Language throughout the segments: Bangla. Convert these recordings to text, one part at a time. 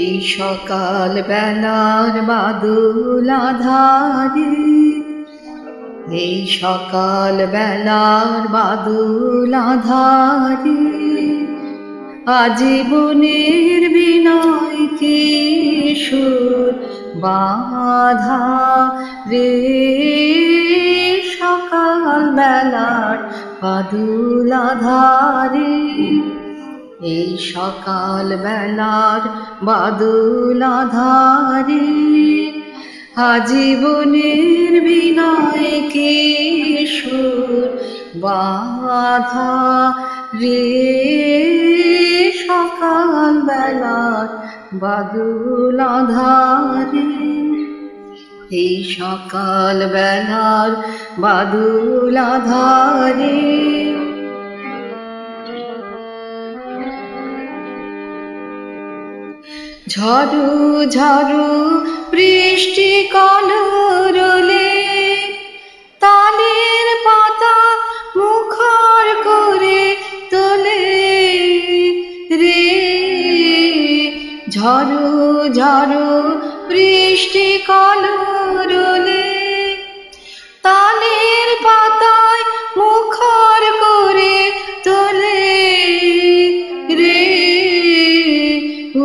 এই সকাল বেলার বাদল আঁধারে, এই সকাল বেলার বাদল আঁধারে, আজীবনের বিনয় কিশোর বাধা রে। সকাল বেলার বাদল আঁধারে, এই সকাল বেলার বাদল আঁধারে, আজীবনের বিনয় কিশোর বাধা রে। সকাল বেলার বাদল আঁধারে, এই সকাল বেলার বাদল আঁধারে। ঝড়ু ঝড়ু বৃষ্টি কলরলে, তালের পাতা মুখর করে তোলে রে। ঝড়ু ঝড়ু বৃষ্টি কলরলে, তালের পাতায় মুখর করে তোলে রে।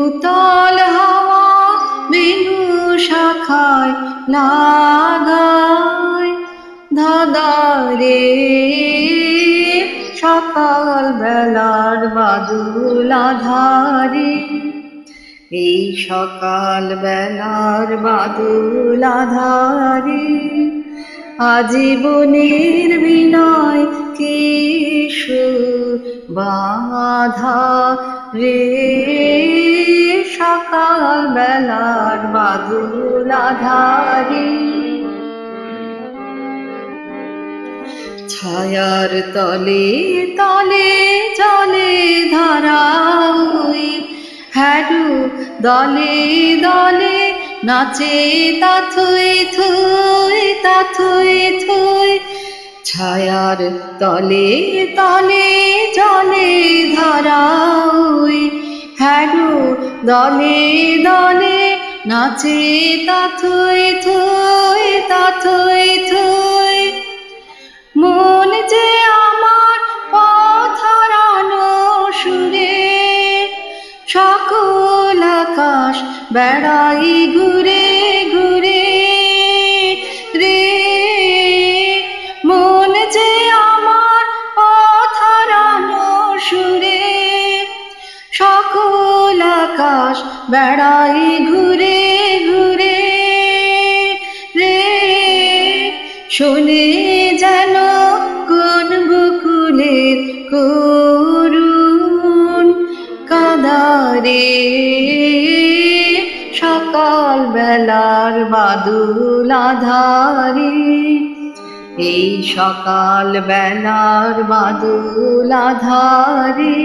উতল হাওয়া বেনু শাখায় লাগায় ধাঁধা রে। সকাল বেলার বাদল আঁধারে, এই সকাল বেলার বাদল আঁধারে, আজীবনের বিনয় কিশোর বাধা রে। সকাল বেলার বাদল আঁধারে, ছায়ার তলে তলে জলে ধারা হ্যারু দলে দলে নাচে তাথই থই তাথই থই। ছায়ার তলে তলে জলে ধারা হ্যারু দলে দলে নাচে তাথই থই তাথই থই। মন যে আমার পথ হারানো সুরে, সকল আকাশ বেড়াই ঘুরে ঘুরে রে। মন যে আমার পথ হারানো সুরে, সকল আকাশ বেড়াই ঘুরে ঘুরে রে। শোনে যেন কোন বকুলের করুণ কাঁদারে। সকাল বেলার বাদল আঁধারে, এই সকাল বেলার বাদল আঁধারে,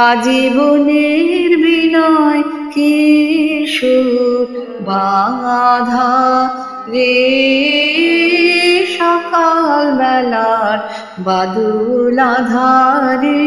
আজীবনের বিনয় কিশোর বাধা রে। সকাল বেলার বাদল আঁধারে।